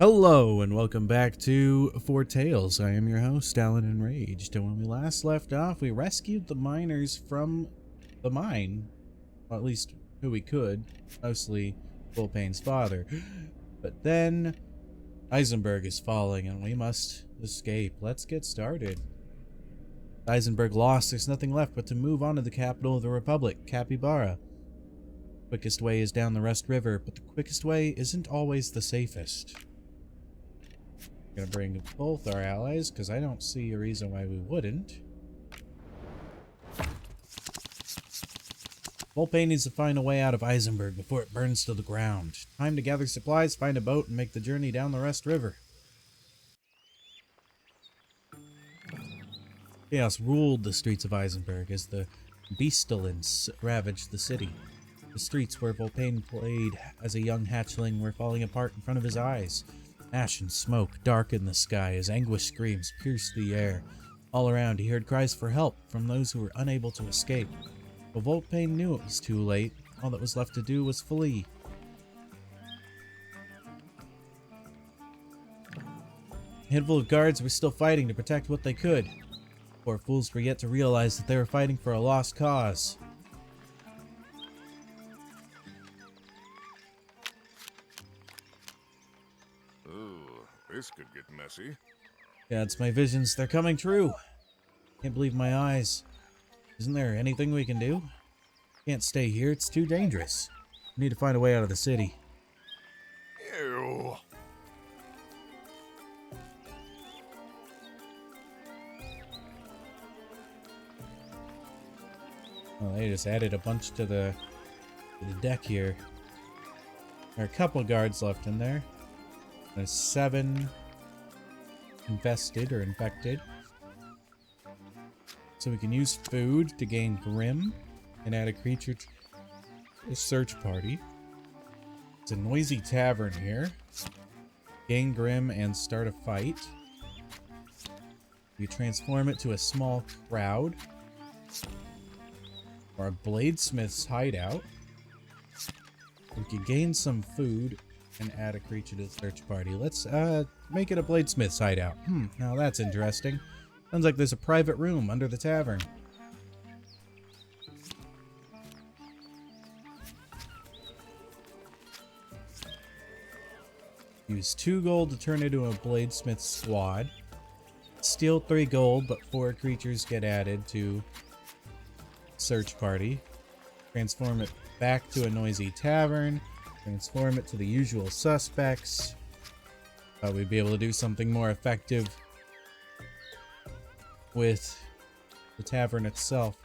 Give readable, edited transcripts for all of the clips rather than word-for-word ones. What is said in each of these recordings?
Hello and welcome back to Foretales. I am your host, Allan Enraged, and when we last left off, we rescued the miners from the mine. Well, at least who we could, mostly Volpaine's father. But then Isenburg is falling and we must escape. Let's get started. Isenburg lost, there's nothing left but to move on to the capital of the Republic, Capybara. Quickest way is down the Rust River, but the quickest way isn't always the safest. Gonna bring both our allies, because I don't see a reason why we wouldn't. Volpaine needs to find a way out of Isenburg before it burns to the ground. Time to gather supplies, find a boat, and make the journey down the Rust River. Chaos ruled the streets of Isenburg as the Beastalins ravaged the city. The streets where Volpaine played as a young hatchling were falling apart in front of his eyes. Ash and smoke darkened the sky as anguish screams pierced the air. All around he heard cries for help from those who were unable to escape. But Volpaine knew it was too late. All that was left to do was flee. A handful of guards were still fighting to protect what they could. Poor fools were yet to realize that they were fighting for a lost cause. This could get messy. Yeah, it's my visions. They're coming true. Can't believe my eyes. Isn't there anything we can do? Can't stay here. It's too dangerous. We need to find a way out of the city. Ew. Well, they just added a bunch to the deck here. There are a couple guards left in there. There's 7 infested or infected. So we can use food to gain Grim and add a creature to the search party. It's a noisy tavern here. Gain Grim and start a fight. You transform it to a small crowd. Or a bladesmith's hideout. We can gain some food and add a creature to the search party. Let's make it a bladesmith's hideout. Now that's interesting. Sounds like there's a private room under the tavern. Use 2 gold to turn into a bladesmith squad. Steal 3 gold, but 4 creatures get added to search party. Transform it back to a noisy tavern. Transform it to the usual suspects. Thought we'd be able to do something more effective with the tavern itself.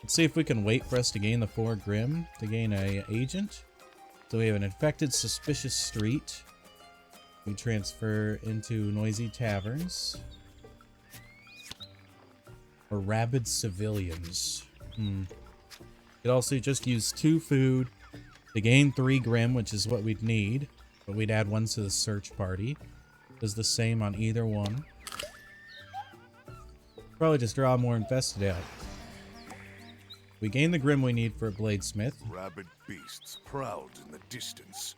Let's see if we can wait for us to gain the 4 Grim to gain a agent. So we have an infected suspicious street. We transfer into noisy taverns. Or rabid civilians. Could also just use 2 food to gain 3 Grim, which is what we'd need, but we'd add 1 to the search party. Does the same on either one. Probably just draw more infested out. We gain the Grim we need for a bladesmith. Rabid beasts prowled in the distance.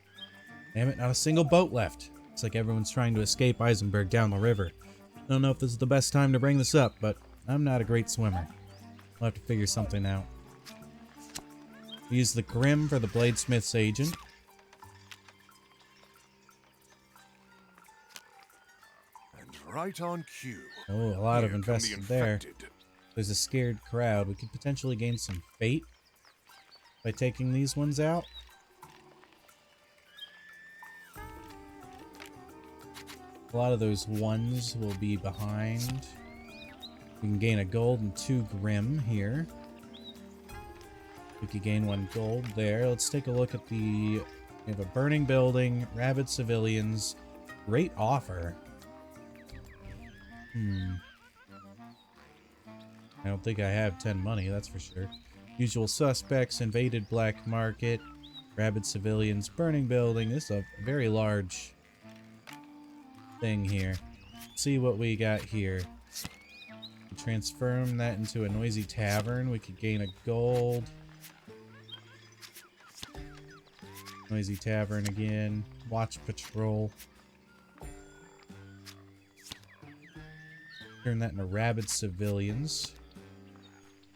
Damn it, not a single boat left. It's like everyone's trying to escape Isenburg down the river. I don't know if this is the best time to bring this up, but I'm not a great swimmer. We'll have to figure something out. Use the Grim for the bladesmith's agent. And right on cue. Oh, a lot of Here come the invested there. infected. There's a scared crowd. We could potentially gain some fate by taking these ones out. A lot of those ones will be behind. We can gain a gold and 2 Grim here. We could gain 1 gold there. Let's take a look at the... We have a burning building, rabid civilians. Great offer. I don't think I have 10 money, that's for sure. Usual suspects, invaded black market, rabid civilians, burning building. This is a very large thing here. Let's see what we got here. Transform that into a noisy tavern. We could gain a gold. Noisy tavern again. Watch patrol. Turn that into rabid civilians.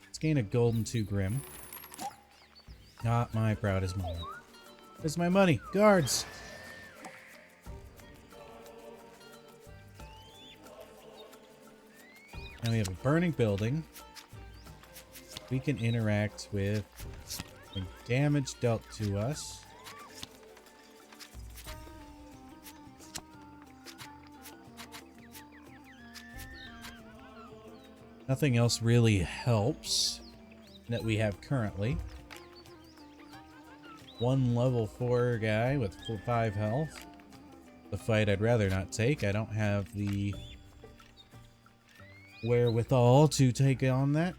Let's gain a golden 2 grim. Not my proudest moment. Where's my money? Guards! Now we have a burning building. We can interact with the damage dealt to us. Nothing else really helps that we have currently. One level 4 guy with 5 health. The fight I'd rather not take. I don't have the wherewithal to take on that.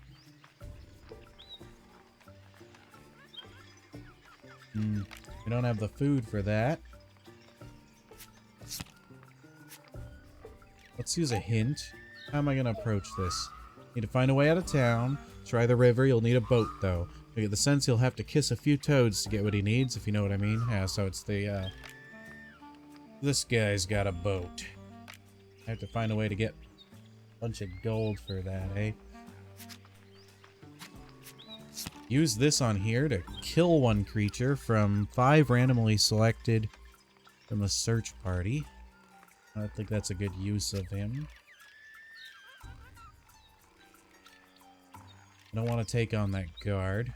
We don't have the food for that. Let's use a hint. How am I going to approach this? Need to find a way out of town. Try the river. You'll need a boat, though. I get the sense he'll have to kiss a few toads to get what he needs, if you know what I mean. Yeah, so it's the, this guy's got a boat. I have to find a way to get a bunch of gold for that, eh? Use this on here to kill one creature from 5 randomly selected from the search party. I think that's a good use of him. I don't want to take on that guard.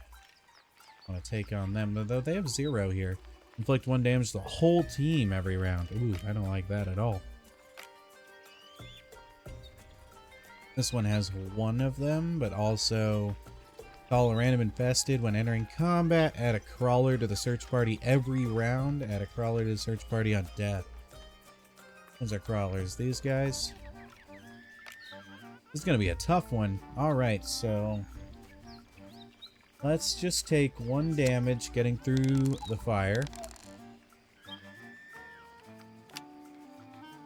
I want to take on them, though they have 0 here. Inflict 1 damage to the whole team every round. Ooh, I don't like that at all. This one has 1 of them, but also call a random infested when entering combat. Add a crawler to the search party every round. Add a crawler to the search party on death. Those are crawlers. These guys. This is going to be a tough one. Alright, so let's just take 1 damage getting through the fire.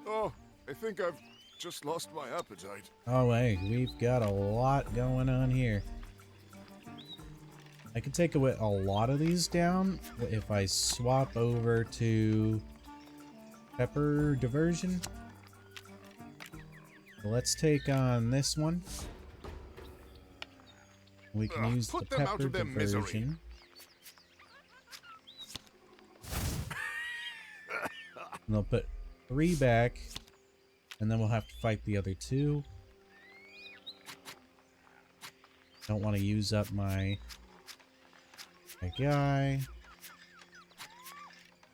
Oh, I think I've just lost my appetite. Oh, hey, we've got a lot going on here. I could take a lot of these down if I swap over to pepper diversion. Let's take on this one. We can use the pepper diversion. And they'll put 3 back, and then we'll have to fight the other 2. Don't want to use up my guy.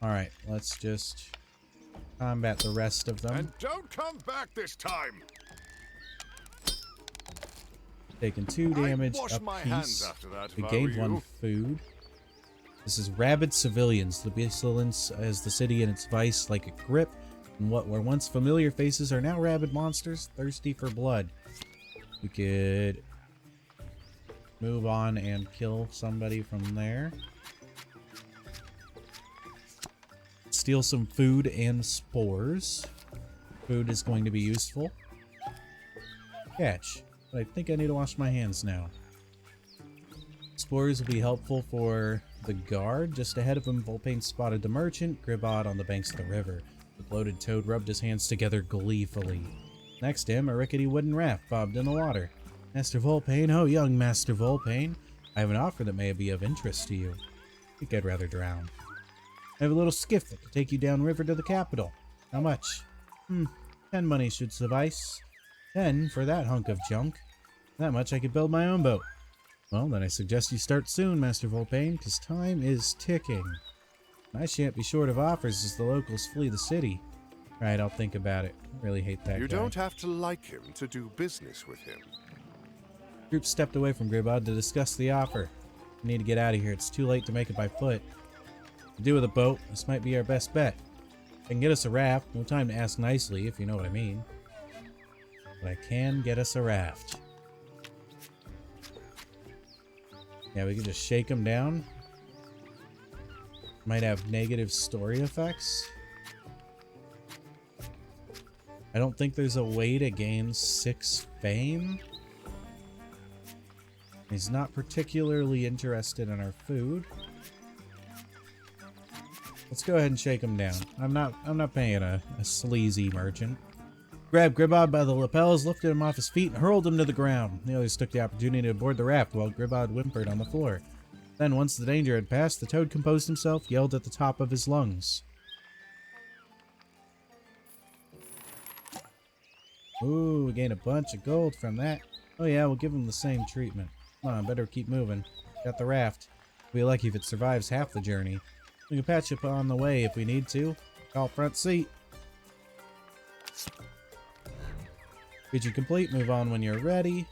Alright, let's just combat the rest of them. And don't come back this time. Taking 2 damage apiece. We gained 1 food. This is rabid civilians. The pestilence as the city in its vice like a grip. And what were once familiar faces are now rabid monsters, thirsty for blood. We could move on and kill somebody from there. Steal some food and spores. Food is going to be useful. Catch. But I think I need to wash my hands now. Spores will be helpful for the guard. Just ahead of him, Volpain spotted the merchant, Gribod on the banks of the river. The bloated toad rubbed his hands together gleefully. Next to him, a rickety wooden raft bobbed in the water. Master Volpain, oh young Master Volpain, I have an offer that may be of interest to you. I think I'd rather drown. I have a little skiff that could take you downriver to the capital. How much? 10 money should suffice. 10 for that hunk of junk. That much I could build my own boat. Well, then I suggest you start soon, Master Volpain, because time is ticking. I shan't be short of offers as the locals flee the city. Right, I'll think about it. I really hate that guy. You don't have to like him to do business with him. The group stepped away from Gribod to discuss the offer. We need to get out of here. It's too late to make it by foot. To do with a boat, this might be our best bet. I can get us a raft. No time to ask nicely, if you know what I mean. But I can get us a raft. Yeah, we can just shake them down. Might have negative story effects. I don't think there's a way to gain 6 fame. He's not particularly interested in our food. Let's go ahead and shake him down. I'm not paying a sleazy merchant. Grabbed Gribod by the lapels, lifted him off his feet, and hurled him to the ground. The others took the opportunity to board the raft while Gribod whimpered on the floor. Then, once the danger had passed, the toad composed himself, yelled at the top of his lungs. Ooh, we gained a bunch of gold from that. Oh yeah, we'll give him the same treatment. Come on, better keep moving. Got the raft. We'll be lucky if it survives half the journey. We can patch up on the way if we need to. Call front seat. Feature complete. Move on when you're ready.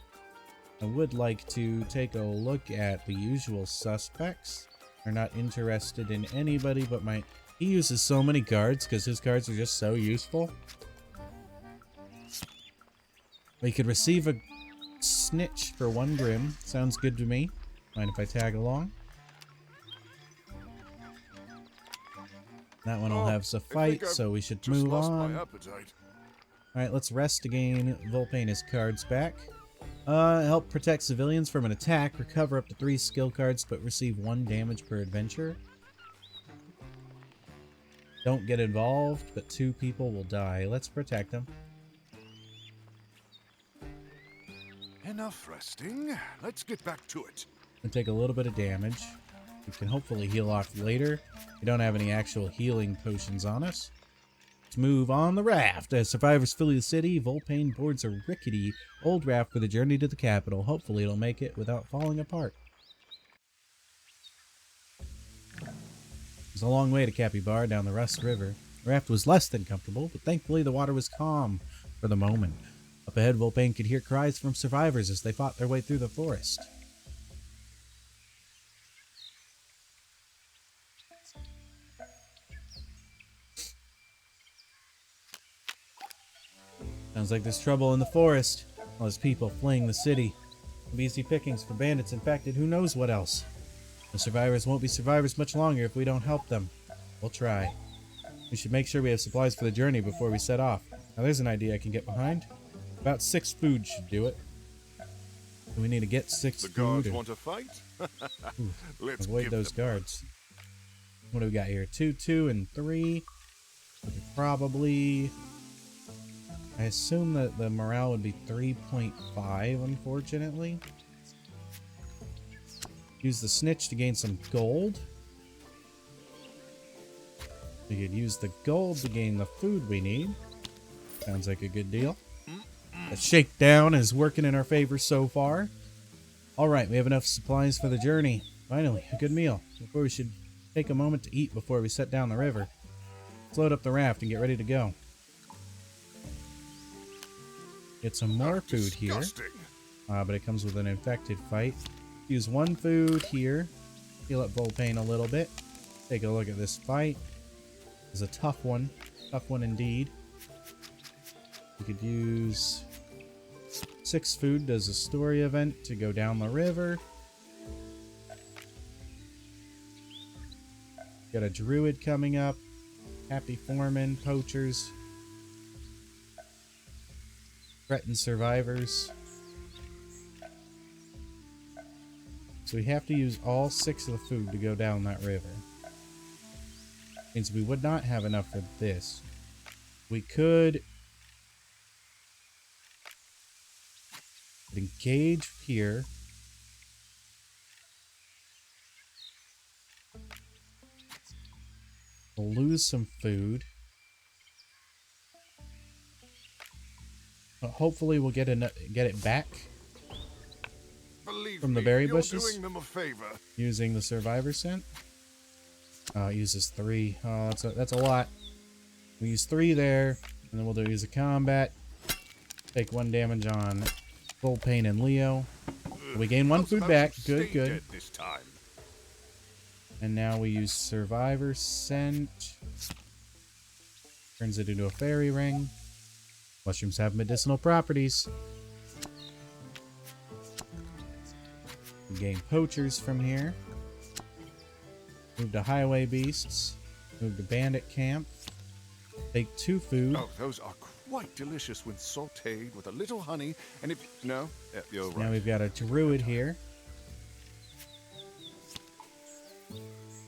I would like to take a look at the usual suspects. They're not interested in anybody but my... He uses so many cards because his cards are just so useful. We could receive a snitch for 1 grim. Sounds good to me. Mind if I tag along? That one will have us a fight, so we should move on. Alright, let's rest to gain Volpane's cards back. Help protect civilians from an attack. Recover up to 3 skill cards, but receive 1 damage per adventure. Don't get involved, but 2 people will die. Let's protect them. Enough resting. Let's get back to it. And take a little bit of damage. We can hopefully heal off later. We don't have any actual healing potions on us. Let's move on the raft. As survivors flee the city, Volpane boards a rickety old raft for the journey to the capital. Hopefully it'll make it without falling apart. It's a long way to Capybara down the Rust River. The raft was less than comfortable, but thankfully the water was calm for the moment. Up ahead, Volpane could hear cries from survivors as they fought their way through the forest. Sounds like there's trouble in the forest. All those people fleeing the city. Easy pickings for bandits infected, who knows what else. The survivors won't be survivors much longer if we don't help them. We'll try. We should make sure we have supplies for the journey before we set off. Now there's an idea I can get behind. About 6 food should do it. We need to get 6 food. The guards want to fight? Let's avoid those guards. What do we got here? 2, 2, and 3. We could probably... I assume that the morale would be 3.5, unfortunately. Use the snitch to gain some gold. We could use the gold to gain the food we need. Sounds like a good deal. The shakedown is working in our favor so far. Alright, we have enough supplies for the journey. Finally, a good meal. Before we should take a moment to eat before we set down the river. Let's load up the raft and get ready to go. Get some more food here. But it comes with an infected fight. Use 1 food here. Heal up Volpane a little bit. Take a look at this fight. It's a tough one. Tough one indeed. We could use 6 food. Does a story event to go down the river. Got a druid coming up. Happy foreman, poachers. Threatened survivors. So we have to use all 6 of the food to go down that river. Means we would not have enough for this. We could engage here. We'll lose some food. But hopefully we'll get it back from the berry bushes. Doing them a favor. Using the survivor scent. It uses 3. Oh, that's a lot. We use 3 there, and then we'll use a combat. Take 1 damage on Volpane and Leo. We gain 1 food back. Good, good. This time. And now we use survivor scent. Turns it into a fairy ring. Mushrooms have medicinal properties. We gain poachers from here. Move to highway beasts. Move to bandit camp. Take 2 food. Oh, those are quite delicious when sautéed with a little honey. And if no, you're right. Now we've got a druid here.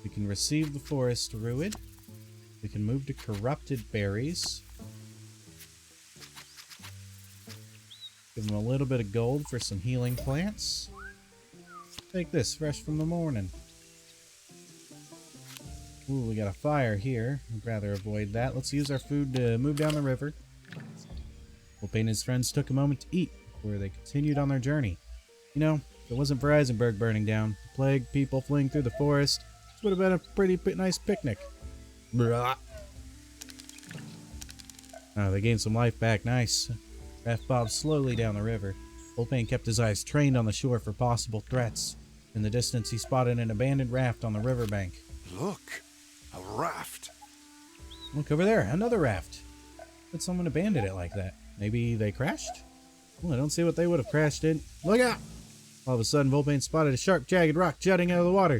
We can receive the forest druid. We can move to corrupted berries. Give him a little bit of gold for some healing plants. Take this, fresh from the morning. Ooh, we got a fire here. I'd rather avoid that. Let's use our food to move down the river. Volpe and his friends took a moment to eat before they continued on their journey. You know, if it wasn't for Isenburg burning down, the plague, people fleeing through the forest, this would have been a pretty nice picnic. Blah. Oh, they gained some life back. Nice. Raft bobbed slowly down the river. Volpe kept his eyes trained on the shore for possible threats. In the distance, he spotted an abandoned raft on the riverbank. Look, a raft. Look over there, another raft. Did someone abandon it like that? Maybe they crashed? Well, I don't see what they would have crashed in. Look out! All of a sudden, Volpe spotted a sharp, jagged rock jutting out of the water.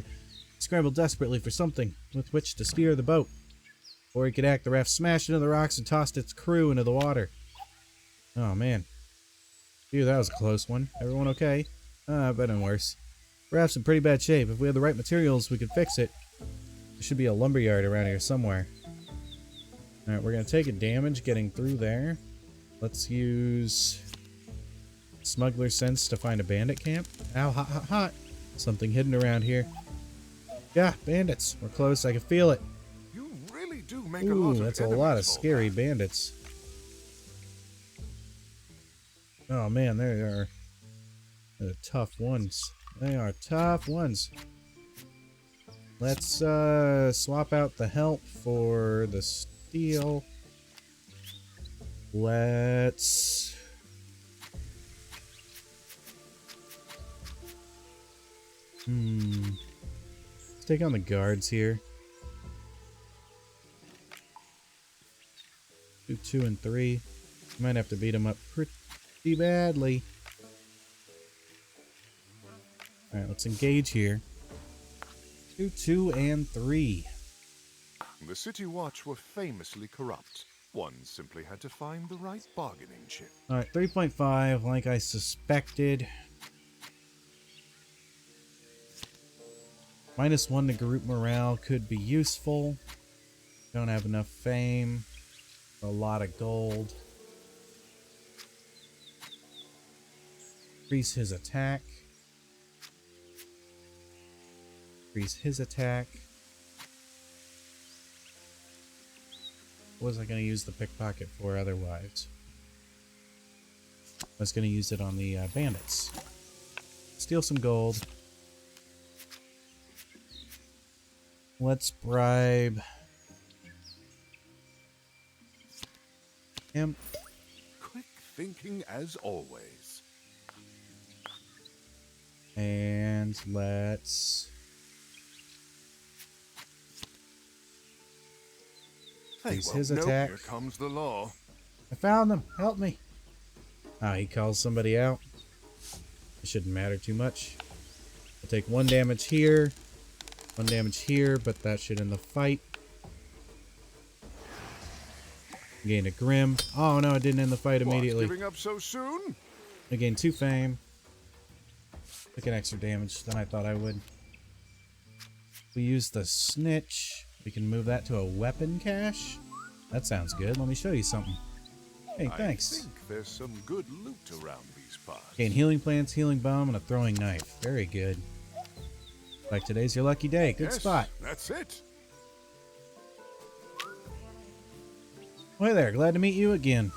He scrambled desperately for something with which to steer the boat. Before he could act, the raft smashed into the rocks and tossed its crew into the water. Oh, man. Phew, that was a close one. Everyone okay? I've been in worse. The raft's in pretty bad shape. If we had the right materials, we could fix it. There should be a lumberyard around here somewhere. Alright, we're going to take a damage getting through there. Let's use smuggler sense to find a bandit camp. Ow, hot, hot, hot. Something hidden around here. Yeah, bandits. We're close. I can feel it. You really do make a Ooh, lot of that's a enemies, lot of Volpe. scary bandits. Oh man, they're tough ones. They are tough ones. Let's swap out the help for the steel. Let's take on the guards here. Do 2 and 3. Might have to beat them up pretty badly. Alright, let's engage here. Do 2 and 3. The City Watch were famously corrupt. One simply had to find the right bargaining chip. Alright, 3.5, like I suspected. -1 to group morale could be useful. Don't have enough fame. A lot of gold. Increase his attack. Increase his attack. What was I going to use the pickpocket for otherwise? I was going to use it on the bandits. Steal some gold. Let's bribe him. Quick thinking as always. And let's increase his attack. Here comes the law. I found them. Help me. Ah, he calls somebody out. It shouldn't matter too much. I'll take 1 damage here. 1 damage here, but that should end the fight. Gained a Grim. Oh no, it didn't end the fight immediately. What, giving up so soon? I gained 2 fame. Took an extra damage than I thought I would. We use the snitch. We can move that to a weapon cache. That sounds good. Let me show you something. Hey, thanks. I think there's some good loot around these parts. Gain healing plants, healing bomb, and a throwing knife. Very good. Like today's your lucky day. Good Yes, spot. That's it. Hey there, glad to meet you again.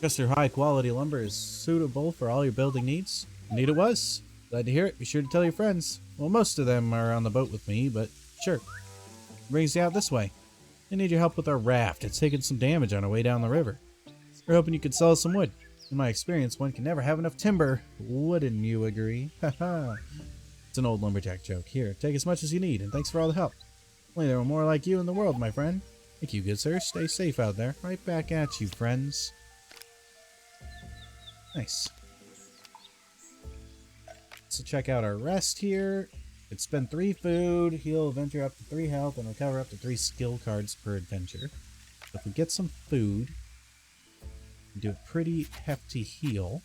Guess your high quality lumber is suitable for all your building needs. Indeed it was. Glad to hear it. Be sure to tell your friends. Well, most of them are on the boat with me, but sure. Brings you out this way. I need your help with our raft. It's taken some damage on our way down the river. We're hoping you could sell us some wood. In my experience, one can never have enough timber. Wouldn't you agree? Haha. It's an old lumberjack joke. Here, take as much as you need, and thanks for all the help. Only there were more like you in the world, my friend. Thank you, good sir. Stay safe out there. Right back at you, friends. Nice. So check out our rest here. It's spend 3 food, heal adventure up to 3 health, and recover up to 3 skill cards per adventure. So if we get some food, we do a pretty hefty heal.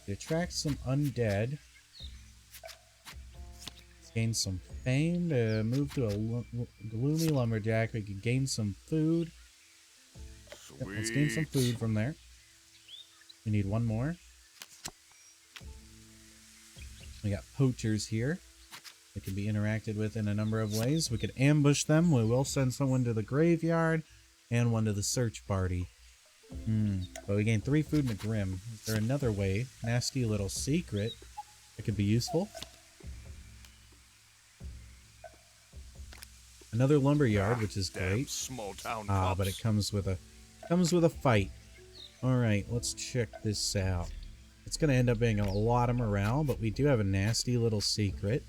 We attract some undead. Gain some fame to move to a gloomy lumberjack. We could gain some food. Yep, let's gain some food from there. We need one more. We got poachers here. They can be interacted with in a number of ways. We could ambush them. We will send someone to the graveyard and one to the search party. But we gained 3 food and a grim. Is there another way? Nasty little secret that could be useful. Another lumber yard, which is great. Small town But it comes with a fight. All right, let's check this out. It's going to end up being a lot of morale, but we do have a nasty little secret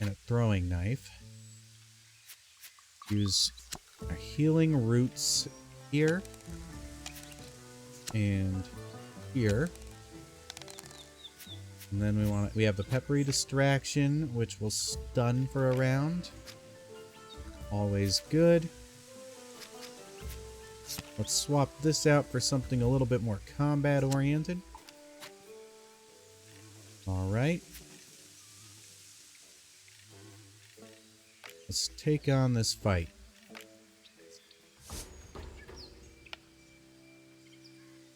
and a throwing knife. Use our healing roots here and here. And then we have the peppery distraction, which will stun for a round. Always good. Let's swap this out for something a little bit more combat oriented. Alright. Let's take on this fight.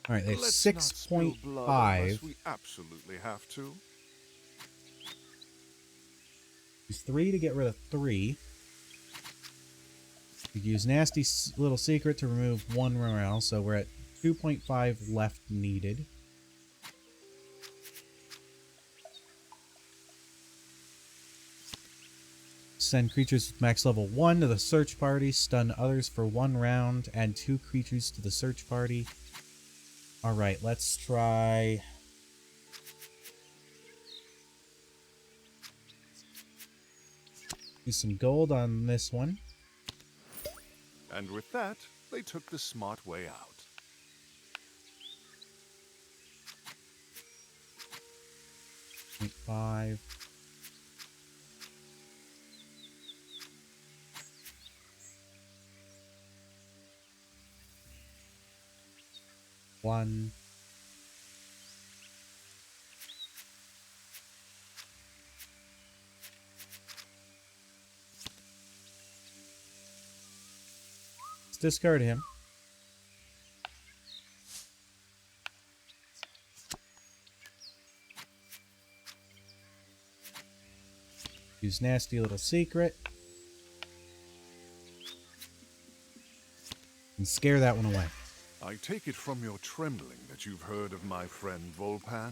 Alright, they have 6.5. We absolutely have to. Use 3 to get rid of 3. We use nasty little secret to remove 1 morale, so we're at 2.5 left needed. Send creatures with max level 1 to the search party, stun others for 1 round, add 2 creatures to the search party. Alright, let's try... use some gold on this one. And with that, they took the smart way out. .5. One. Let's discard him. Use nasty little secret. And scare that one away. I take it from your trembling that you've heard of my friend Volpan?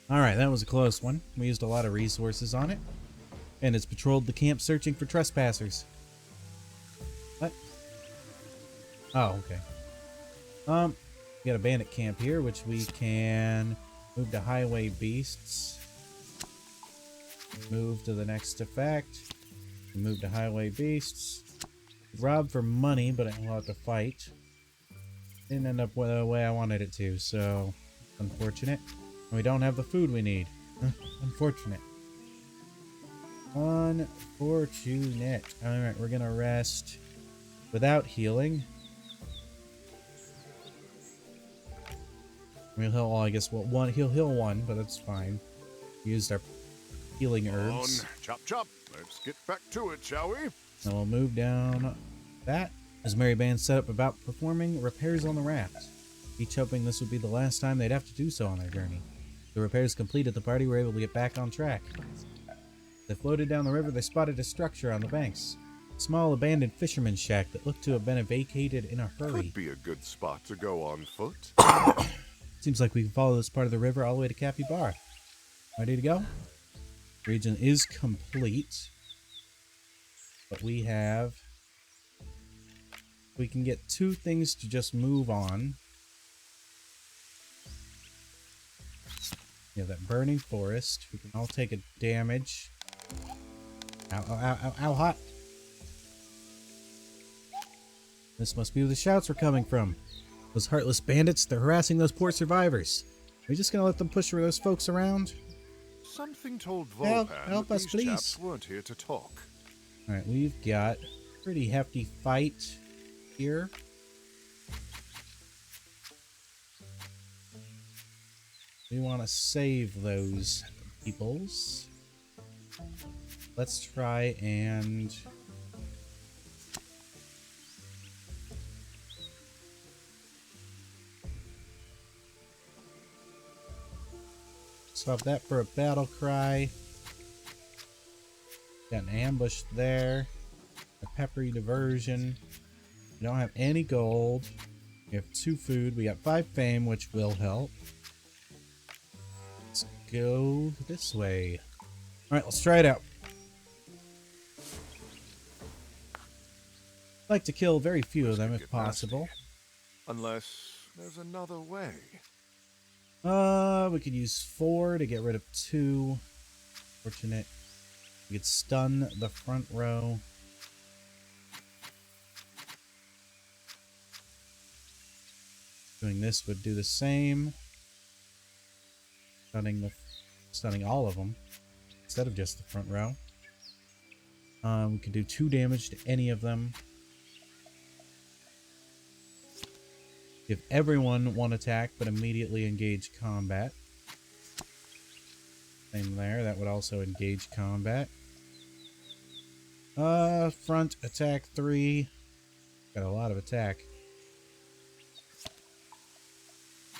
Alright, that was a close one. We used a lot of resources on it. And it's patrolled the camp searching for trespassers. What? Oh, okay. We got a bandit camp here, which we can move to highway beasts. Move to the next effect. Move to highway beasts. Rob for money, but I'll have to fight. Didn't end up the way I wanted it to, so unfortunate. And we don't have the food we need. Unfortunate. Unfortunate. Alright, we're gonna rest without healing. We'll heal, well, I guess he'll heal 1, but that's fine. We used our healing herbs. On, chop chop. Let's get back to it, shall we? And we'll move down that. As merry band set up about performing repairs on the raft, each hoping this would be the last time they'd have to do so on their journey. The repairs completed, the party were able to get back on track. They floated down the river, they spotted a structure on the banks. A small abandoned fisherman's shack that looked to have been vacated in a hurry. Could be a good spot to go on foot. Seems like we can follow this part of the river all the way to Capybara. Ready to go? Region is complete. But we have... we can get 2 things to just move on. We have that burning forest. We can all take a damage. Ow, ow, ow, ow, ow, hot. This must be where the shouts were coming from. Those heartless bandits, they're harassing those poor survivors. Are we just gonna let them push those folks around? Something told Volpan help that us, these please. chaps weren't here to talk. Alright, we've got a pretty hefty fight here. We want to save those peoples. Let's try and Swap that for a battle cry. Got an ambush there. A peppery diversion. We don't have any gold. We have 2 food. We got 5 fame, which will help. Let's go this way. Alright, let's try it out. I'd like to kill very few of them if possible. Unless there's another way. We could use 4 to get rid of 2. Fortunate. We could stun the front row. Doing this would do the same. Stunning all of them instead of just the front row. We can do 2 damage to any of them. Give everyone 1 attack, but immediately engage combat. Same there. That would also engage combat. Front attack 3. Got a lot of attack.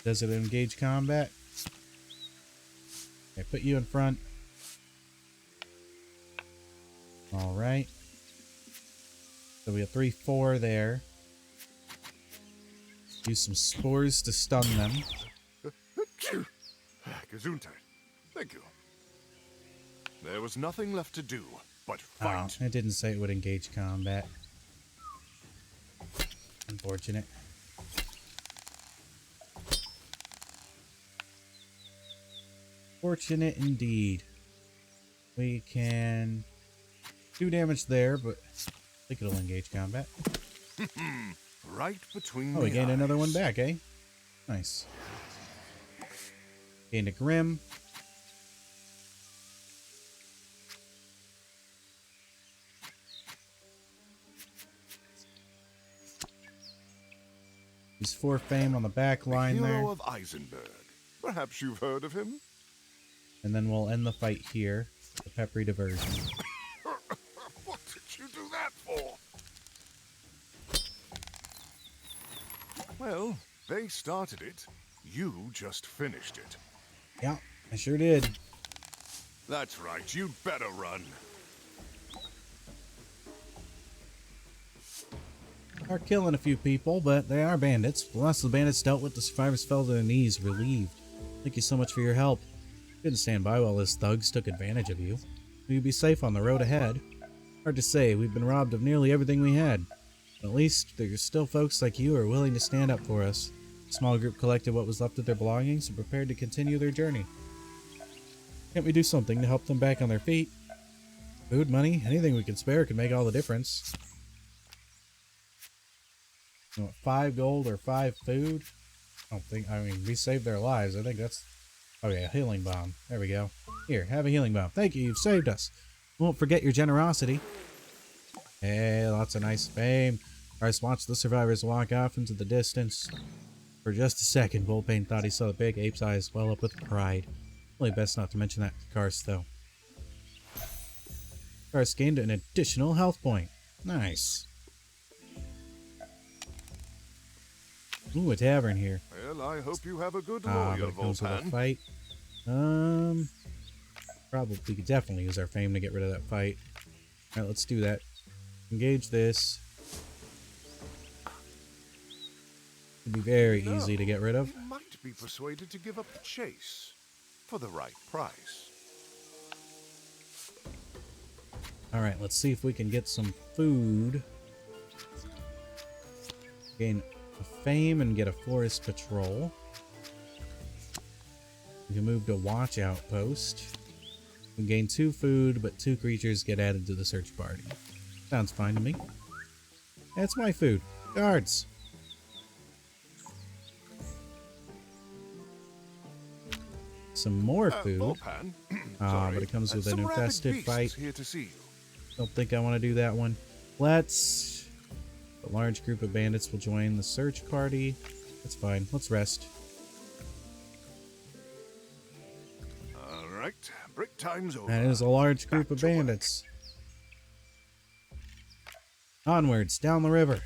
Does it engage combat? Okay, put you in front. Alright. So we have 3, 4 there. Use some spores to stun them. Gesundheit. Thank you. There was nothing left to do but fight. Oh, it didn't say it would engage combat. Unfortunate. Fortunate indeed. We can do damage there, but I think it'll engage combat. Right between Oh, we gained eyes. another one back, eh? Nice. Gained a Grim. Use 4 fame on the back line Hero there. of Isenburg. Perhaps you've heard of him? And then we'll end the fight here. The peppery diversion. What did you do that for? Well, they started it. You just finished it. Yeah, I sure did. That's right. You'd better run. Are killing a few people, but they are bandits. The last of the bandits dealt with, the survivors fell to their knees, relieved. Thank you so much for your help. You didn't stand by while those thugs took advantage of you. Will you be safe on the road ahead? Hard to say, we've been robbed of nearly everything we had. But at least there's still folks like you who are willing to stand up for us. A small group collected what was left of their belongings and prepared to continue their journey. Can't we do something to help them back on their feet? Food, money, anything we can spare can make all the difference. You want 5 gold or 5 food? I mean, we saved their lives. I think that's... Okay, a healing bomb. There we go. Here, have a healing bomb. Thank you, you've saved us. Won't forget your generosity. Hey, lots of nice fame. Bryce watched the survivors walk off into the distance. For just a second, Volpain thought he saw the big ape's eyes well up with pride. Really best not to mention that to Karst, though. Karst gained an additional health point. Nice. Ooh, a tavern here. Well, I hope you have a good But lawyer, it comes with a Volpan. fight. Probably we could definitely use our fame to get rid of that fight. Alright, let's do that. Engage this. It'd be very easy to get rid of. You might be persuaded to give up the chase for the right price. Alright, let's see if we can get some food. Gain a fame and get a forest patrol. We can move to watch outpost. We gain 2 food, but 2 creatures get added to the search party. Sounds fine to me. That's my food. Guards! Some more food. Volpan. But it comes with an Some rabid infested beasts fight. here to see you. Don't think I want to do that one. Let's... A large group of bandits will join the search party. That's fine. Let's rest. All right, break time's over. That is a large group Back of to work. bandits. Onwards, down the river.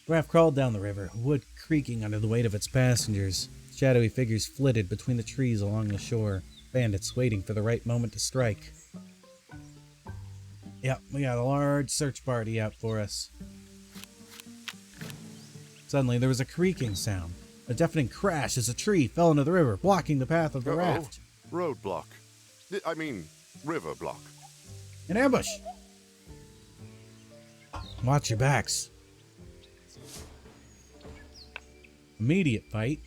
The raft crawled down the river, wood creaking under the weight of its passengers. Shadowy figures flitted between the trees along the shore, bandits waiting for the right moment to strike. Yep, we got a large search party out for us. Suddenly, there was a creaking sound. A deafening crash as a tree fell into the river, blocking the path of the raft. Roadblock. I mean, river block. An ambush! Watch your backs. Immediate fight.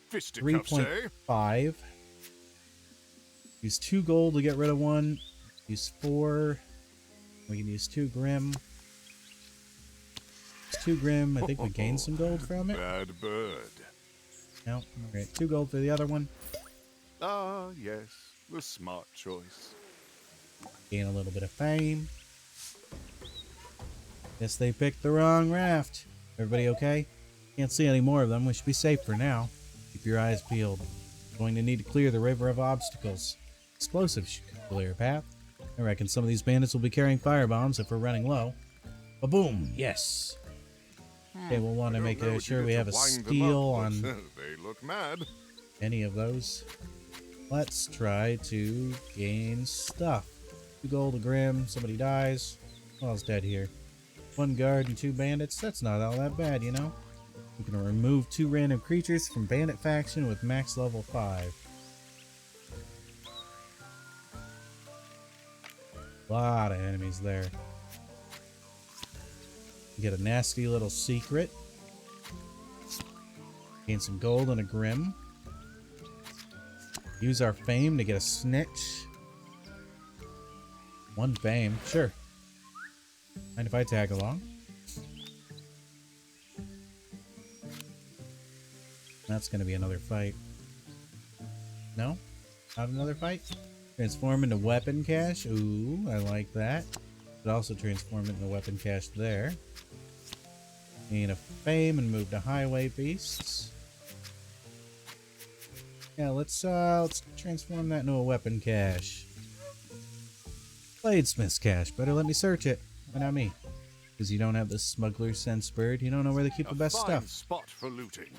Fisticuffs, eh? 3.5. Use 2 gold to get rid of one. Use 4. We can use 2 grim. It's 2 grim. I think we gained some gold from it. Bad bird. No. Alright, 2 gold for the other one. Ah, yes. The smart choice. Gain a little bit of fame. Guess they picked the wrong raft. Everybody okay? Can't see any more of them. We should be safe for now. Keep your eyes peeled. Going to need to clear the river of obstacles. Explosives should clear a path. I reckon some of these bandits will be carrying firebombs if we're running low. Ba-boom! Yes. Okay, we'll want to make sure we have a steal on they look mad. any of those. Let's try to gain stuff. 2 gold, a grim, somebody dies. Well, it's dead here. 1 guard and 2 bandits. That's not all that bad, you know? We can remove 2 random creatures from bandit faction with max level 5. Lot of enemies there. Get a nasty little secret. Gain some gold and a grim. Use our fame to get a snitch. 1 fame, sure. Mind if I tag along? That's gonna be another fight. No? Not another fight? Transform into weapon cache. Ooh, I like that. But also transform into weapon cache there. Gain a fame and move to highway beasts. Yeah, let's transform that into a weapon cache. Bladesmith's cache. Better let me search it. Why not me? Because you don't have the smuggler sense bird. You don't know where they keep the best stuff. Spot for looting.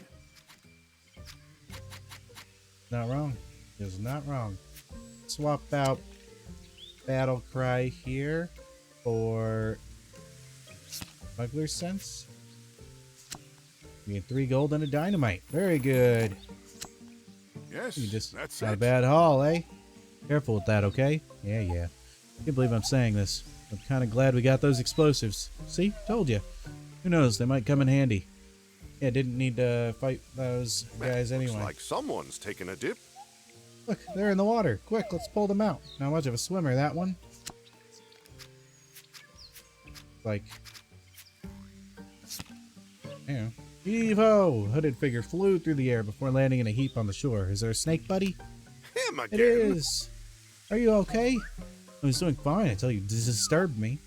Not wrong. Is not wrong. Swap out Battle Cry here for Smuggler Sense. We get 3 gold and a dynamite. Very good. Yes, Just that's not a it. bad haul, eh? Careful with that, okay? Yeah. Can't believe I'm saying this. I'm kind of glad we got those explosives. See? Told you. Who knows? They might come in handy. Yeah, didn't need to fight those guys anyway. Looks like someone's taken a dip. Look, they're in the water. Quick, let's pull them out. Not much of a swimmer, that one. Like, you know. Heave-ho! Hooded figure flew through the air before landing in a heap on the shore. Is there a snake, buddy? Him again. It is. Are you okay? I was doing fine until you disturbed me.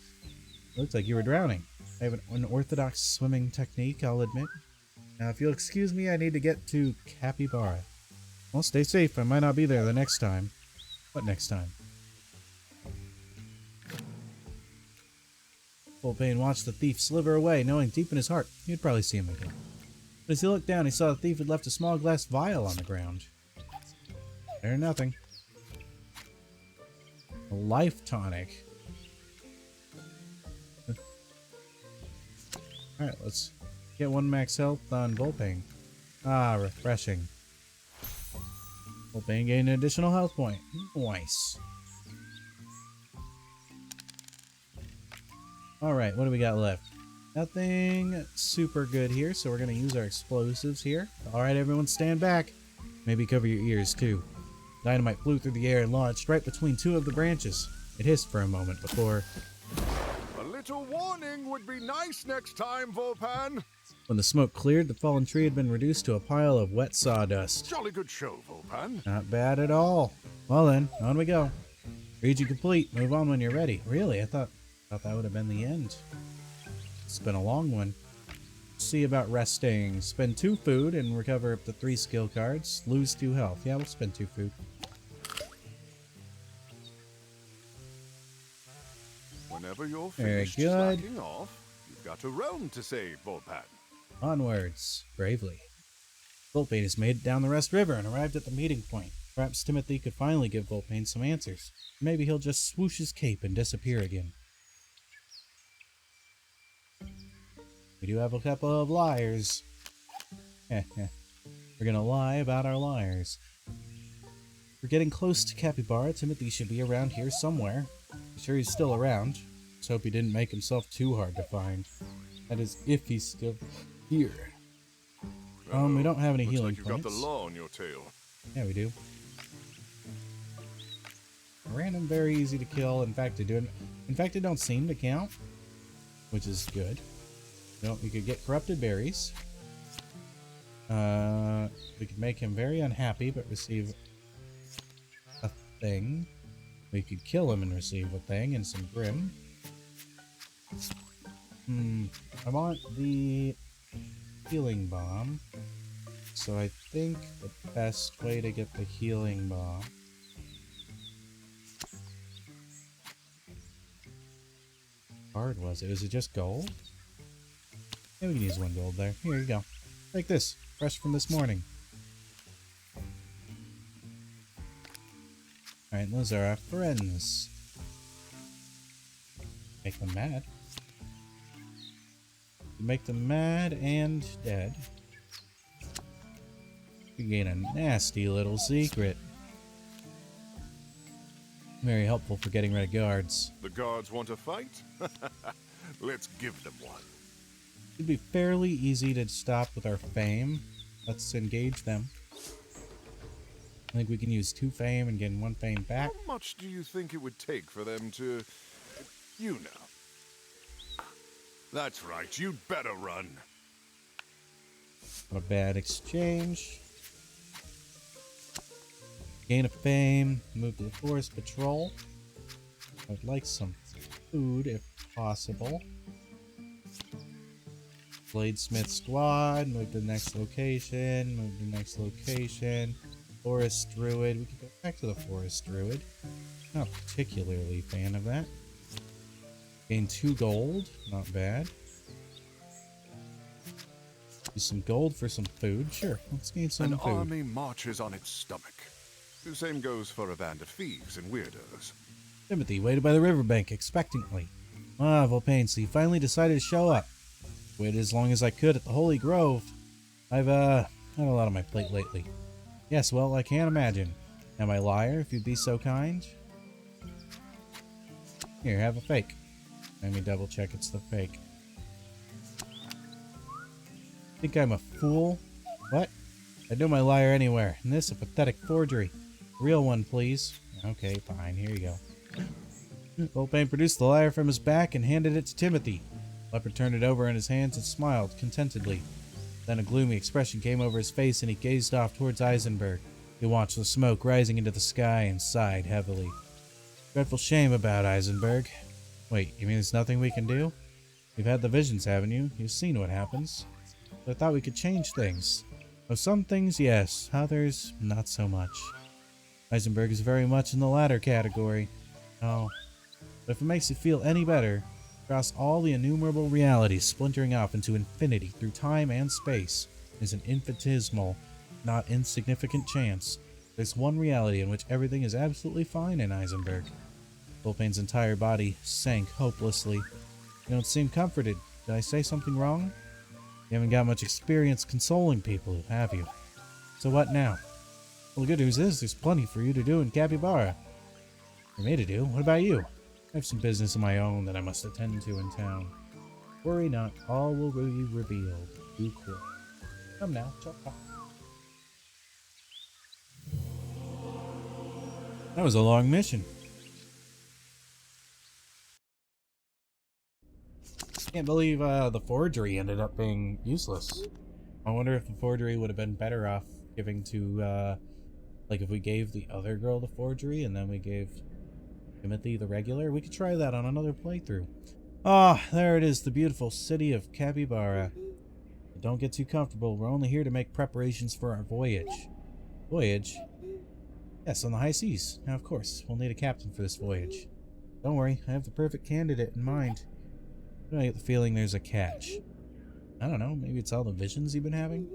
Looks like you were drowning. I have an unorthodox swimming technique, I'll admit. Now, if you'll excuse me, I need to get to Capybara. Well, stay safe. I might not be there the next time. What next time? Volpain watched the thief slither away, knowing deep in his heart he'd probably see him again. But as he looked down, he saw the thief had left a small glass vial on the ground. Better than nothing. A life tonic. Alright, let's get 1 max health on Volpain. Ah, refreshing. Volpain gained an additional health point. Nice. Alright, what do we got left? Nothing super good here, so we're going to use our explosives here. Alright, everyone stand back. Maybe cover your ears, too. Dynamite flew through the air and launched right between 2 of the branches. It hissed for a moment before... A little warning would be nice next time, Volpan. When the smoke cleared, the fallen tree had been reduced to a pile of wet sawdust. Jolly good show, Volpan. Not bad at all. Well then, on we go. Region complete. Move on when you're ready. Really? I thought that would have been the end. It's been a long one. See about resting. Spend 2 food and recover up to 3 skill cards. Lose 2 health. Yeah, we'll spend 2 food. Whenever you're Very finished good. slacking off, you've got a realm to save, Volpan. Onwards, bravely. Volpain has made it down the Rest River and arrived at the meeting point. Perhaps Timothy could finally give Volpain some answers. Maybe he'll just swoosh his cape and disappear again. We do have a couple of liars. We're gonna lie about our liars. We're getting close to Capybara. Timothy should be around here somewhere. I'm sure he's still around. Let's hope he didn't make himself too hard to find. That is, if he's still here. We don't have any healing Looks like points. you've got the law on your tail. Yeah, we do. Random, very easy to kill. Infected don't seem to count, which is good. We could get corrupted berries. We could make him very unhappy, but receive a thing. We could kill him and receive a thing and some grim. I want the healing bomb. So I think the best way to get the healing bomb hard was it? Was it just gold? Yeah, we can use 1 gold there. Here you go. Take this. Fresh from this morning. Alright, those are our friends. Make them mad. Make them mad and dead. You gain a nasty little secret. Very helpful for getting rid of guards. The guards want a fight? Let's give them one. It'd be fairly easy to stop with our fame. Let's engage them. I think we can use 2 fame and gain 1 fame back. How much do you think it would take for them to... you know? That's right, you'd better run. Not a bad exchange. Gain a fame. Move to the forest patrol. I'd like some food if possible. Bladesmith squad. Move to the next location. Move to the next location. Forest druid. We could go back to the forest druid. Not particularly a fan of that. Gain 2 gold. Not bad. Use some gold for some food. Sure, let's gain some food. An army marches on its stomach. The same goes for a band of thieves and weirdos. Timothy waited by the riverbank expectantly. Volpain, so you finally decided to show up. Waited as long as I could at the Holy Grove. I've had a lot on my plate lately. Yes, well, I can't imagine. Am I a liar, if you'd be so kind? Here, have a fake. Let me double check it's the fake. Think I'm a fool? What? I'd know my liar anywhere, and this a pathetic forgery. Real one, please. Okay, fine, here you go. Volpain produced the lyre from his back and handed it to Timothy. Leopard turned it over in his hands and smiled contentedly. Then a gloomy expression came over his face and he gazed off towards Isenburg. He watched the smoke rising into the sky and sighed heavily. Dreadful shame about Isenburg. Wait, you mean there's nothing we can do? You've had the visions, haven't you? You've seen what happens. But I thought we could change things. Oh, some things, yes. Others, not so much. Isenburg is very much in the latter category. Oh, but if it makes you feel any better, across all the innumerable realities splintering off into infinity through time and space is an infinitesimal, not insignificant chance. There's one reality in which everything is absolutely fine in Isenburg. Volpain's entire body sank hopelessly. You don't seem comforted. Did I say something wrong? You haven't got much experience consoling people, have you? So what now? Well, the good news is there's plenty for you to do in Capybara. For me to do? What about you? I have some business of my own that I must attend to in town. Worry not, all will be revealed. Due course. Come now, chop chop. That was a long mission. Can't believe the forgery ended up being useless. I wonder if the forgery would have been better off giving to, like if we gave the other girl the forgery and then we gave Timothy the regular. We could try that on another playthrough. Ah, there it is, the beautiful city of Capybara. But don't get too comfortable. We're only here to make preparations for our voyage. Voyage? Yes, on the high seas. Now, of course, we'll need a captain for this voyage. Don't worry, I have the perfect candidate in mind. I get the feeling there's a catch. I don't know, maybe it's all the visions you've been having?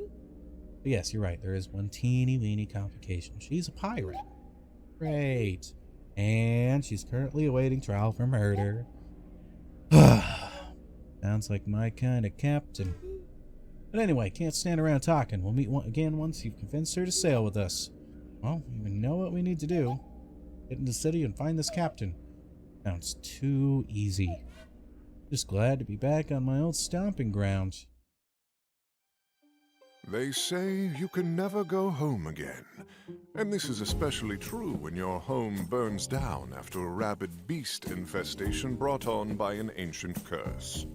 But yes, you're right, there is one teeny weeny complication. She's a pirate. Great. And she's currently awaiting trial for murder. Sounds like my kind of captain. But anyway, can't stand around talking. We'll meet again once you've convinced her to sail with us. Well, we know what we need to do. Get into the city and find this captain. Sounds too easy. Just glad to be back on my old stomping ground. They say you can never go home again. And this is especially true when your home burns down after a rabid beast infestation brought on by an ancient curse.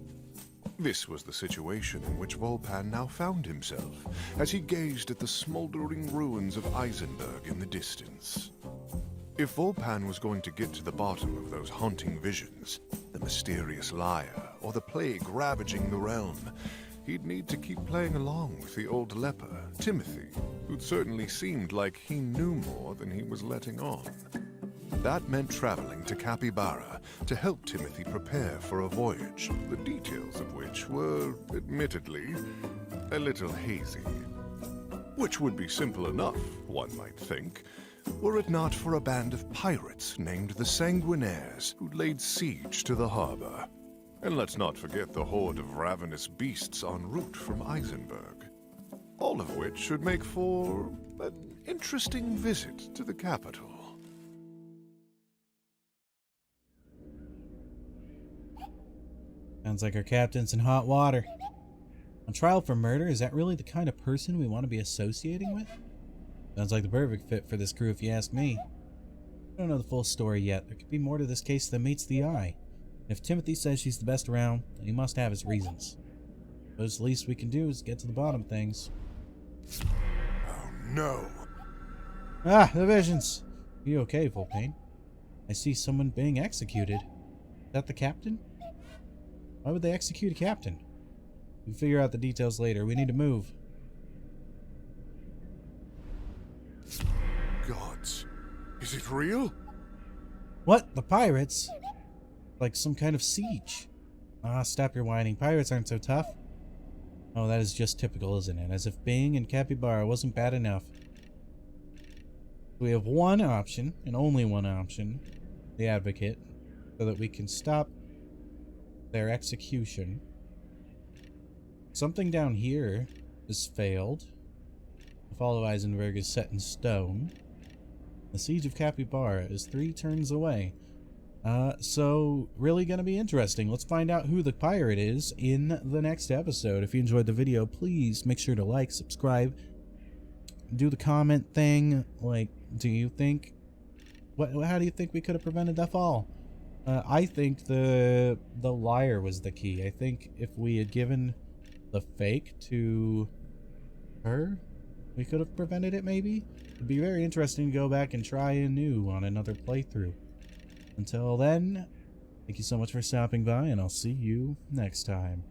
This was the situation in which Volpan now found himself, as he gazed at the smoldering ruins of Isenburg in the distance. If Volpan was going to get to the bottom of those haunting visions, the mysterious liar, or the plague ravaging the realm, he'd need to keep playing along with the old leper, Timothy, who'd certainly seemed like he knew more than he was letting on. That meant traveling to Capybara to help Timothy prepare for a voyage, the details of which were, admittedly, a little hazy. Which would be simple enough, one might think, were it not for a band of pirates named the Sanguinaires who laid siege to the harbor. And let's not forget the horde of ravenous beasts en route from Isenburg. All of which should make for an interesting visit to the capital. Sounds like our captain's in hot water. On trial for murder, is that really the kind of person we want to be associating with? Sounds like the perfect fit for this crew if you ask me. I don't know the full story yet. There could be more to this case than meets the eye. If Timothy says she's the best around, then he must have his reasons. But the least we can do is get to the bottom of things. Oh no! Ah, the visions! Are you okay, Volpain? I see someone being executed. Is that the captain? Why would they execute a captain? We'll figure out the details later. We need to move. Gods, is it real? What? The pirates? Like some kind of siege. Ah, stop your whining. Pirates aren't so tough. Oh, that is just typical, isn't it? As if being in Capybara wasn't bad enough. We have one option, and only one option, the Advocate, so that we can stop their execution. Something down here has failed. The fall of Isenburg is set in stone. The siege of Capybara is 3 turns away. So really gonna be interesting. Let's find out who the pirate is in the next episode. If you enjoyed the video, please make sure to like, subscribe, do the comment thing. Like, do you think, how do you think we could have prevented that fall? I think the liar was the key. I think if we had given the fake to her, we could have prevented it, maybe. It'd be very interesting to go back and try anew on another playthrough. Until then, thank you so much for stopping by, and I'll see you next time.